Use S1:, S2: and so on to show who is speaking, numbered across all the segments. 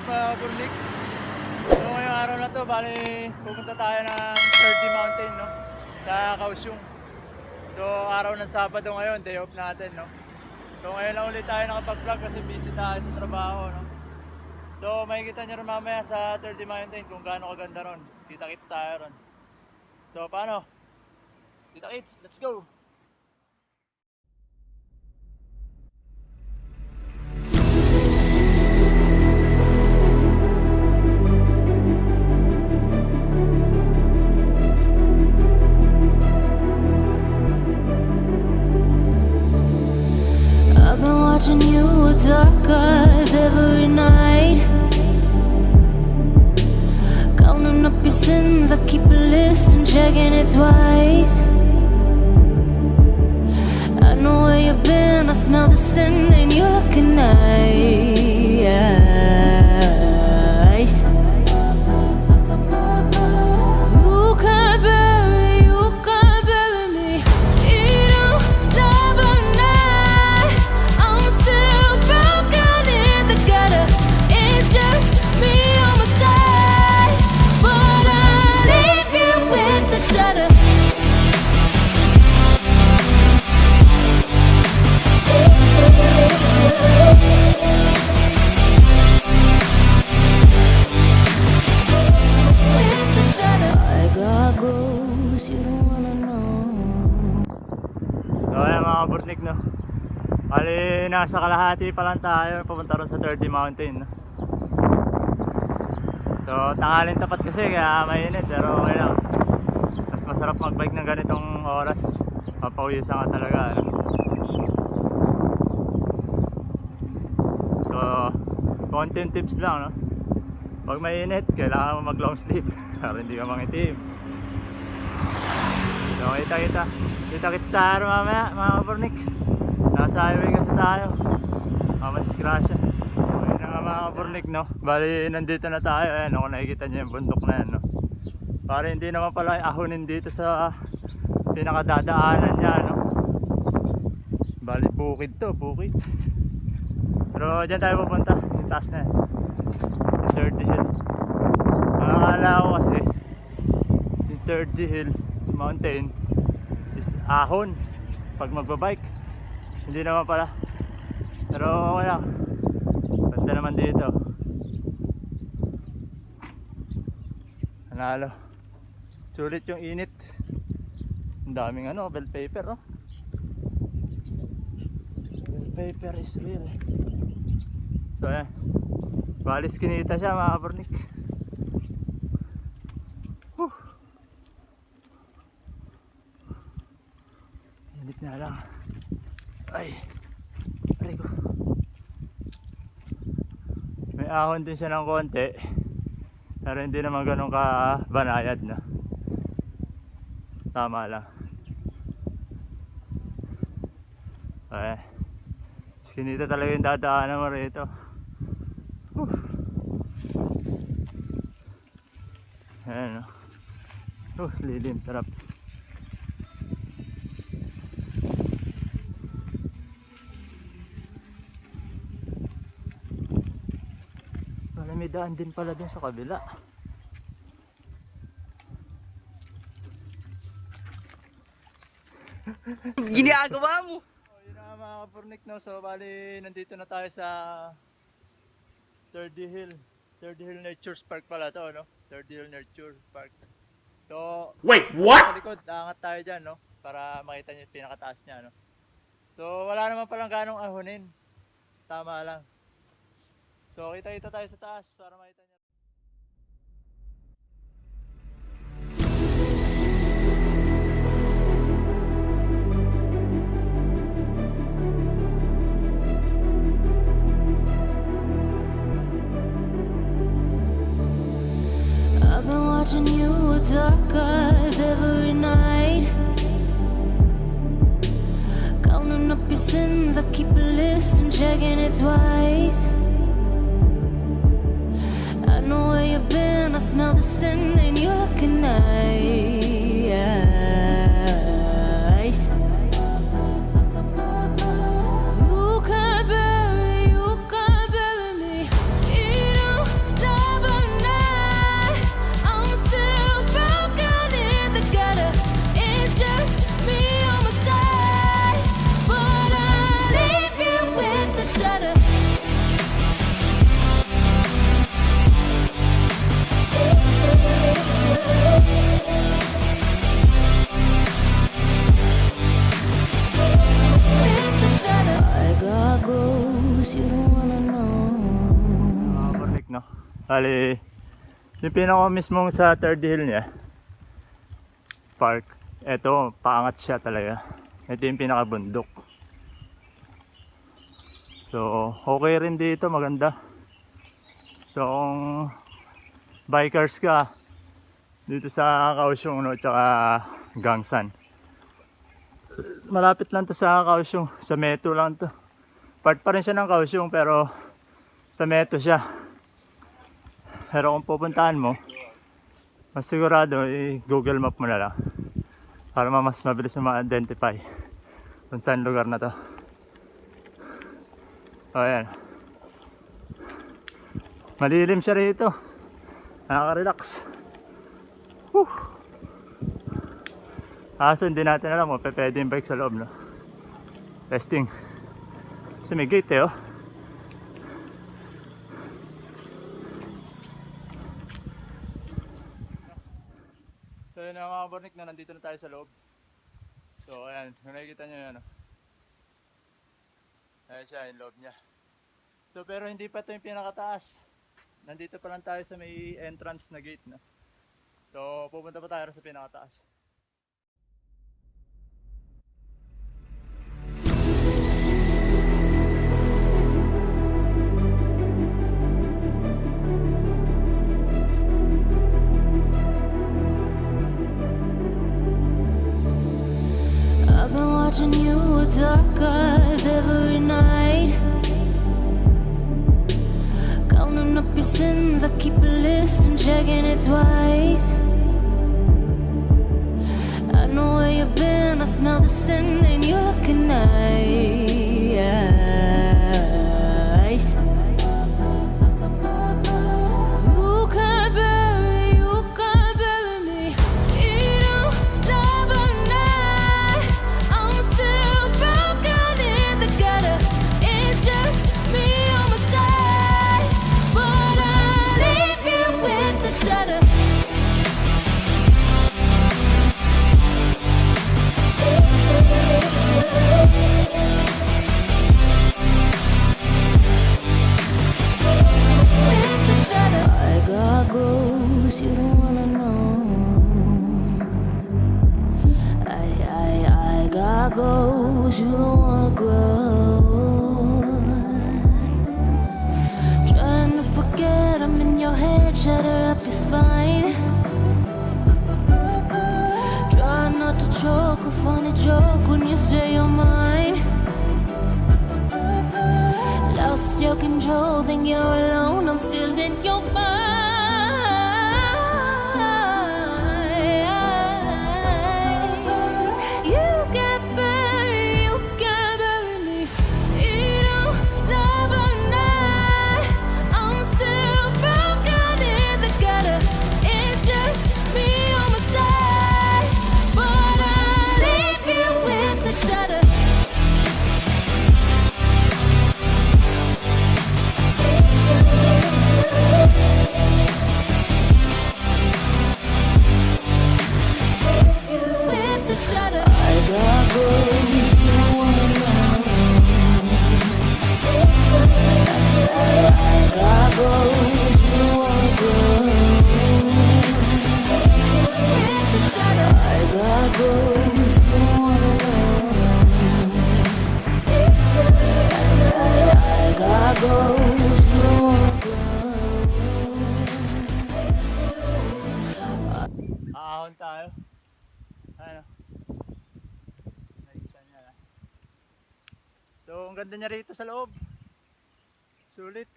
S1: mga burnik. So ngayong araw na to, bali pupunta tayo ng 30 Mountain, no? Sa Kaohsiung. So araw ng Sabado ngayon, day off natin, no? So ngayon lang ulit tayo nakapag-vlog kasi busy tayo sa trabaho, no? So makikita nyo rin mamaya sa 30 Mountain kung gaano kaganda ron. Kita-kits tayo ron. So paano? Kita-kits, let's go!
S2: Watching you with dark eyes every night, counting up your sins. I keep a list and checking it twice. I know where you've been, I smell the sin and you're looking nice. You can't bury me. You don't love a night. I'm still broken in the gutter. It's just me on my side, but I leave you with the shudder.
S1: So ayan mga burnik, no? Bali nasa kalahati pa lang tayo papunta rin sa 30 Mountain, no? So tanghalin tapat kasi kaya mainit, pero okay lang. Mas masarap magbike ng ganitong oras. Papawisan ka talaga, no? So content tips lang, no? Pag mainit kailangan mo mag long sleeve para hindi ka mangitim. So kita-kits tayo mamaya mga burnik. Nasa highway kasi tayo, mamadisgrasya. Okay na nga mga burnik, no? Bali nandito na tayo. Ayan, kung nakikita nyo yung bundok na yan, no? Para hindi naman pala ahonin dito sa pinakadadaanan nya, no? Bali bukid to, bukid. Pero dyan tayo pupunta, yung taas na yan, yung 30 hill. Akala ko kasi yung 30 hill mountain is ahon pag magbabike. Hindi naman pala, pero okay lang. Ganda naman dito. Panalo. Sulit yung init. Ang daming bell paper, oh. Bell paper is real. So ayan, balis kinita siya mga burnik. Init na lang. Ay ko. May ahon din siya ng konti, pero hindi naman ganun ka banayad, na tama lang. Ay, sinita talaga yung dadaanan mo rito. Ayan, no? Lilim, sarap. May daan din pala dun sa kabila.
S3: Ginagawa mo?
S1: Yun na mga kapurnik, no? So bali nandito na tayo sa 30 Hill. 30 Hill Nature Park pala to, no? 30 Hill Nature Park. So
S4: wait, what?
S1: Sa likod, aangat tayo dyan, no? Para makita nyo yung pinakataas nya, no? So wala naman palang ganong ahonin. Tama lang. So kita-kita tayo sa taas para makita niya.
S2: I've been watching you with dark eyes every night, counting up your sins. I keep a list and checking it twice. I know where you've been, I smell the sin and you're looking nice. You can't bury me. You don't
S1: no. Bali, yung pinaka mismong sa third hill niya, park. Ito, paangat siya talaga. Ito yung pinaka bundok. So, okay rin dito, maganda. So, kung bikers ka dito sa Kaohsiung no, tsaka Gangsan. Malapit lang to sa Kaohsiung, sa Metro lang to. Part pa rin siya ng Kaohsiung pero sa Metro siya. Pero kung pupuntahan mo, mas sigurado i-Google Map mo na lang para mas mabilis na ma-identify kung saan lugar na to. O ayan, malilim siya rito, nakaka-relax. Kaso hindi natin alam kung pwede yung bike sa loob, no? Testing. Kasi may gate eh, oh. So yun mga kabornik, na nandito na tayo sa loob. So ayan, kung nakikita nyo yun, oh. Ayan siya, yung loob niya. So pero hindi pa ito yung pinakataas. Nandito pa lang tayo sa may entrance na gate, no? So pupunta pa tayo sa pinakataas.
S2: I've been watching you with dark eyes every night, counting up your sins. I keep a list and checking it twice. I know where you've been, I smell the sin, and you're looking nice. You can't bury me. You don't love or not. I'm still broken in the gutter. It's just me on my side, but I leave you with the shudder. I got goals you don't wanna know. I got goals you don't wanna grow. Trying to forget I'm in your head, shatter up your spine. Try not to choke, a funny joke when you say you're mine. Lost your control, think you're alone, I'm still in your mind. You can't bury me. You don't love or not. I'm still broken in the gutter. It's just me on my side, but I leave you with the shudder. With the shudder. I got goals you don't wanna know. I got goals you don't wanna grow. With the shudder. I got goals you don't wanna know. I got goals you don't wanna grow.
S1: Ahon tayo. Ano? Nakikita niya na. So, ang ganda niya rito sa loob. Sulit.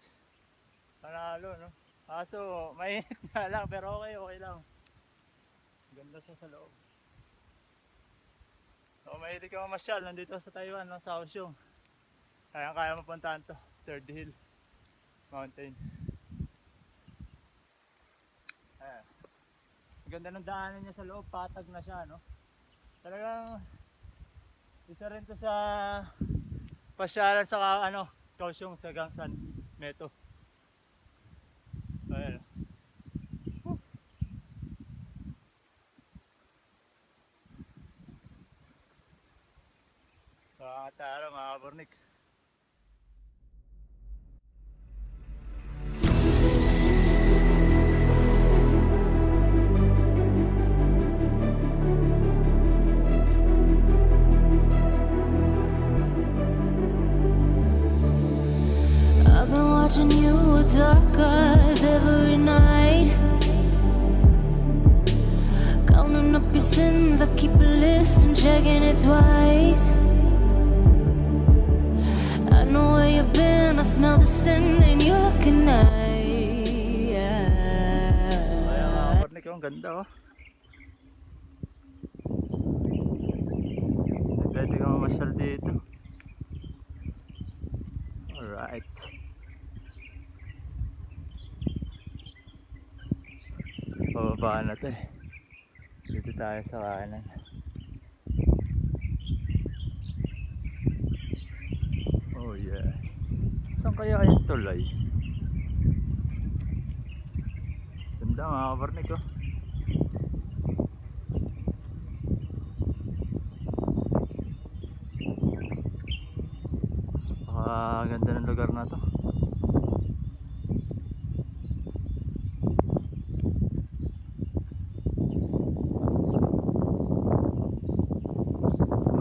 S1: Panalo, no? Kaso, mainit nga lang, pero okay lang. Ganda siya sa loob. So, mahilig ka mamasyal. Nandito sa Taiwan, no? Sa Kaohsiung. Kaya mapuntahan to. Third Hill Mountain. Ayan. Ganda ng daanan niya sa loob, patag na siya, no? Talagang isa rin to sa pasyalan sa Kaohsiung sa Gangsan, Meto. Ayan. Tara mga kabornik.
S2: watching you with dark eyes every night. Counting up your sins, I keep a list and checking it twice. I know where you've been, I smell the sin and you're looking nice.
S1: Ay, mga kaparnik, ang ganda oh. Pwede ka mamasyal dito. Alright. Pababa na to eh. Dito tayo sa kanan. Oh yeah. Saan kaya yung tulay? Ganda mga kaparnik oh. Ganda ng lugar na to.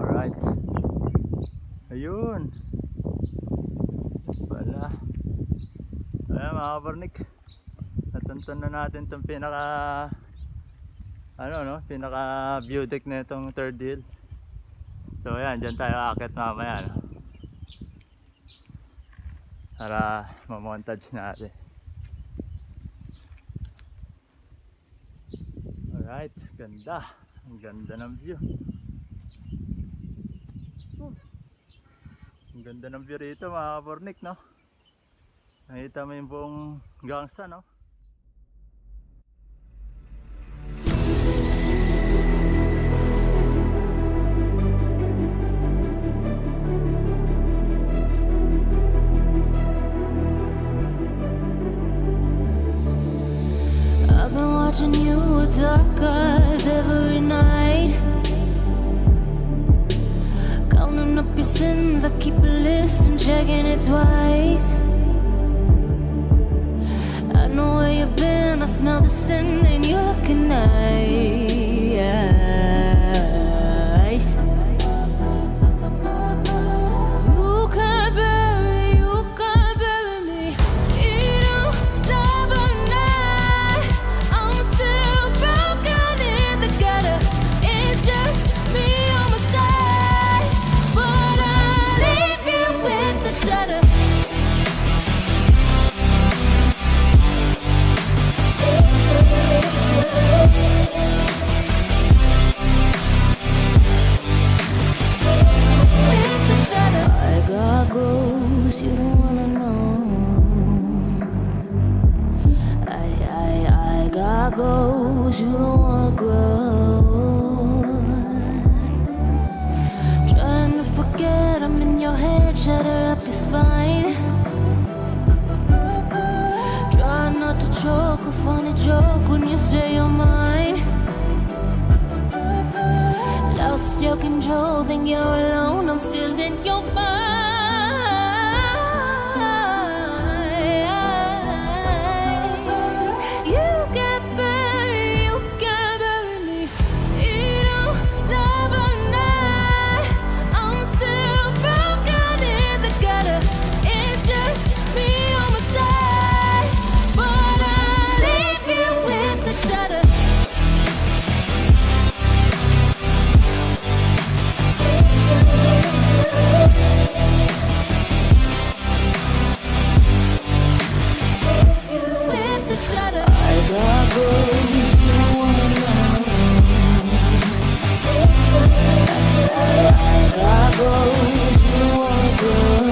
S1: Alright. Ayun. Wala. Ayan mga kaparnik. Natuntan na natin itong pinaka pinaka view deck na itong third hill. So ayan, dyan tayo aakyat mamaya no? Para mamontage natin. Alright, ganda. Ang ganda ng view. Ang ganda ng view rito mga kapornik no? Nakita mo yung buong gangsa no?
S2: Watching you with dark eyes every night. Counting up your sins, I keep a list and checking it twice. I know where you've been, I smell the sin and you're looking nice. You can't bury me. You don't love a night. I'm still broken in the gutter. It's just me on my side, but I leave you with the shudder. With the shudder. I got ghosts you don't wanna know. I got ghosts you don't wanna grow. Trying to forget I'm in your head, shatter up your spine. Try not to choke, a funny joke when you say you're mine. Lost your control, think you're alone, I'm still in your mind. You can't bury me. You don't love a night. I'm still broken in the gutter. It's just me on my side, but I leave you with the shudder. With the shudder. I got ghosts you don't wanna know. I got ghosts you don't wanna grow.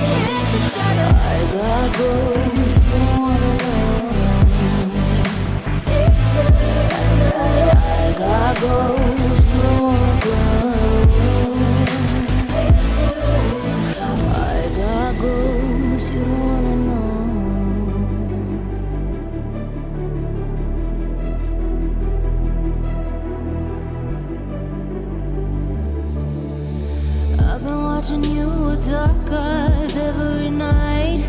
S2: With the shudder. I got ghosts you don't wanna know. I got ghosts you don't wanna grow. I got ghosts you don't wanna know. I've been watching you with dark eyes every night.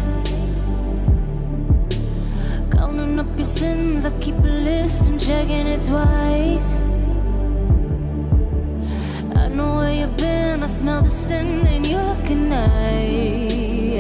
S2: Counting up your sins, I keep a list and checking it twice. I know where you've been, I smell the sin and you're looking nice.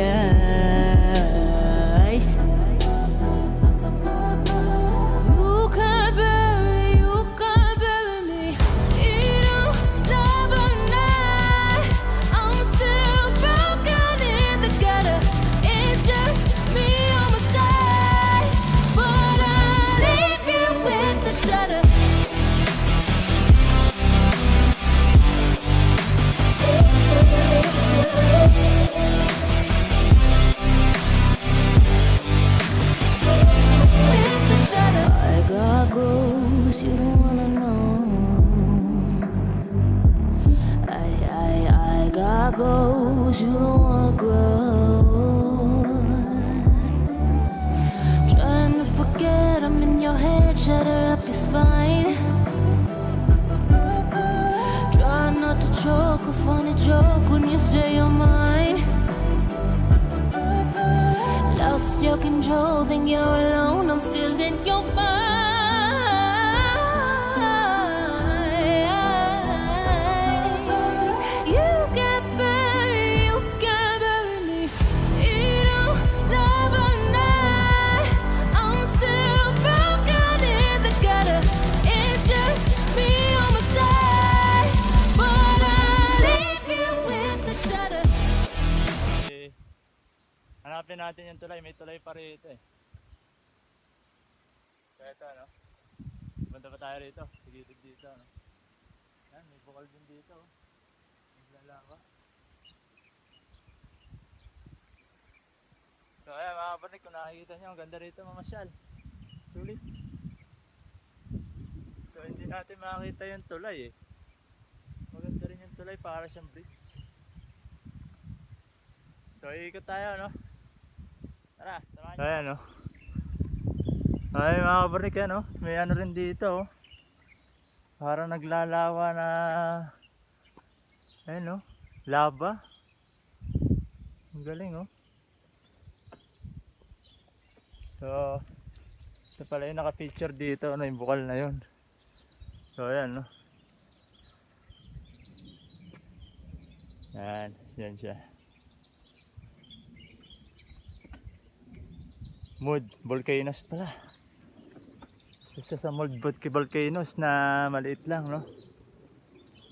S2: goggles, you don't wanna grow. Trying to forget, I'm in your head, shudder up your spine. Try not to choke, a funny joke when you say you're mine. Lost your control, think you're alone, I'm still in your mind. You can bury me. You don't love a night. I'm still broken in the gutter. It's just me on my side, but I leave you with the shudder.
S1: Hanapin natin yung tulay, may tulay pa rito eh. So ito no, punta pa tayo rito, sigitid dito no. Yan, may bukal din dito oh. Naglalawa. So ayan mga kabarnik, kung nakikita nyo, ang ganda rito mamasyal. Sulit. So hindi natin makakita yung tulay eh. Maganda rin yung tulay, para siyang bridge. So iikot tayo no. Tara, samahan nyo. Ayan o. Ay mga kabarnik yan o. May ano rin dito o. Parang naglalawa na ayun o. Lava. Ang galing o. So ito pala yung naka-picture dito ano, yung bukal na yun. So ayan o. Yan siya. Mood volcanoes pala. Isa siya sa mold volcanoes na maliit lang no.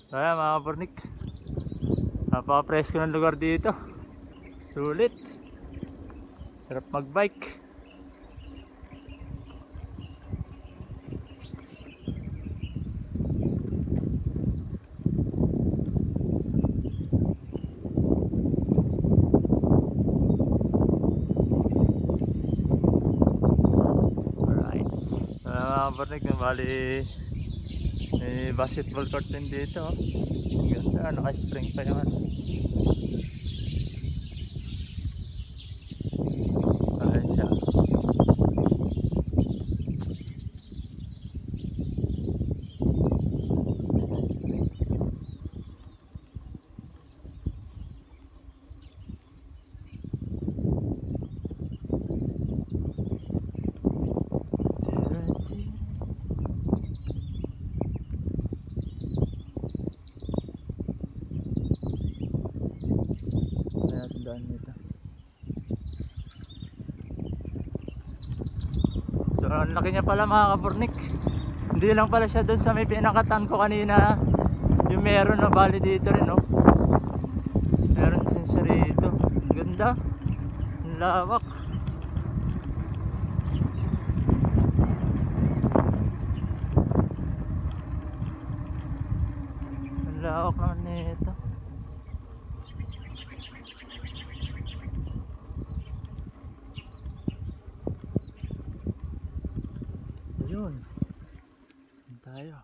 S1: Kaya mga kabarnik, napaka-presko ng lugar dito. Sulit. Sarap magbike. Kabarnik, bali may basketball court din dito. Ang ganda, naka-spring pa yung ano. Ayan siya. Nito. So ang laki niya pala mga kabarnik. Hindi lang pala siya doon sa may pinakatan ko kanina. Yung meron na bali dito rin no. Meron din siya rito. Ganda. Ang lawak. Ang lawak naman nito. Yun. Tayo.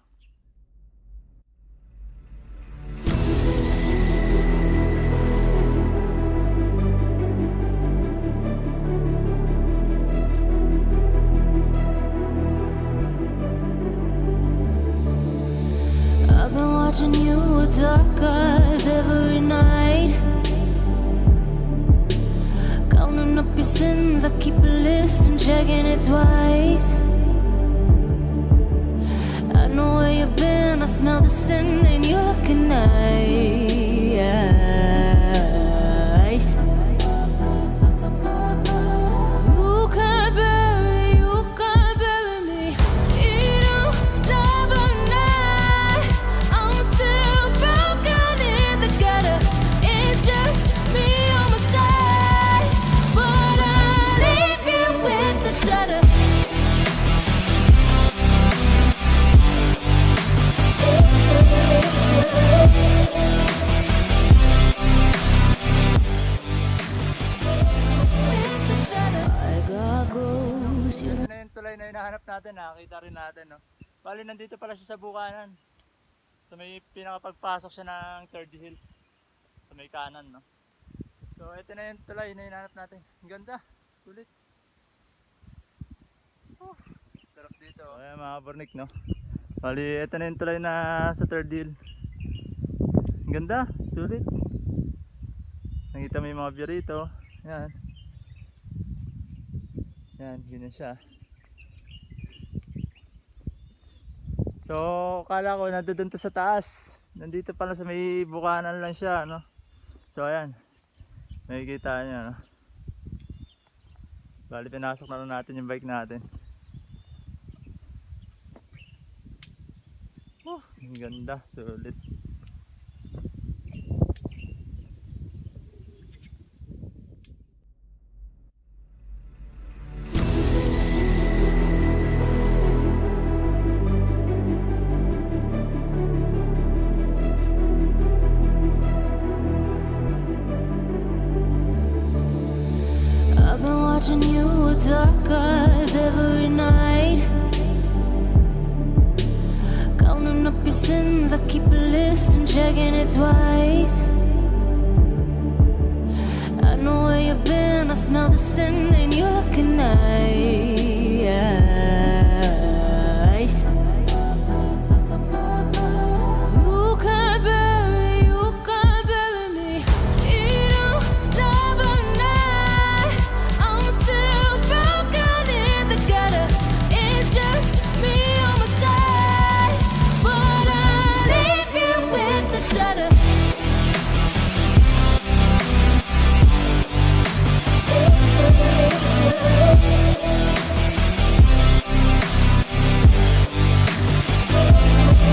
S2: I've been watching you with dark eyes every night, counting up your sins. I keep a list and checking it twice. I know where you've been, I smell the sin, and you're looking nice. You can't bury me. You don't love a night. I'm still broken in the gutter. It's just me on my side, but I leave you with the shudder.
S1: Yun na yung tulay na hinahanap natin, nakakita rin natin no. Bali nandito pala siya sa bukanan. So may pinakapagpasok siya ng third hill. sa may kanan, no? So ito na yung tulay na hinahanap natin. Ang ganda, sulit. Sarap dito. So, ayan mga kaburnik, no? Bali, ito na yung tulay na sa third hill. Ang ganda, sulit. Nakita mo yung mga view rito. Yan. Yan, ganyan siya. So, kala ko nandun to sa taas. Nandito pala sa may bukanan lang siya, no? So, ayan. Nakikita nyo, no? Bali, pinasok na lang natin yung bike natin. Ang ganda, sulit.
S2: I've been watching you with dark eyes every night, counting up your sins. I keep a list and checking it twice. I know where you've been, I smell the sin, and you're looking nice. You can't bury me. You don't love a night. I'm still broken in the gutter. It's just me on my side, but I leave you with the shudder.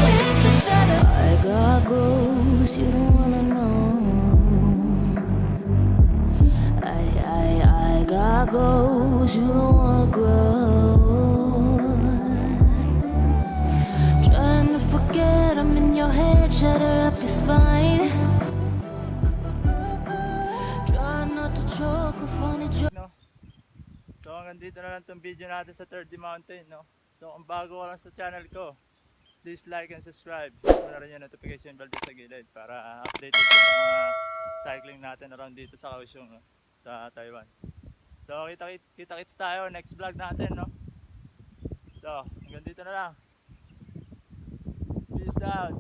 S2: With the shudder. I got ghosts you don't wanna know. I got ghosts you don't wanna grow. Trying to forget I'm in your head, shatter up your spine. Try not to choke a funny joke.
S1: No? So hanggang dito na lang itong video natin sa 30 Mountain, no? So kung bago ka lang sa channel ko, please like and subscribe. Kung na rin yung notification bell dito sa gilid para updated ka sa mga cycling natin around dito sa Kaohsiung, no? Sa Taiwan. So kita-kits tayo next vlog natin, no? So hanggang dito na lang. Peace out.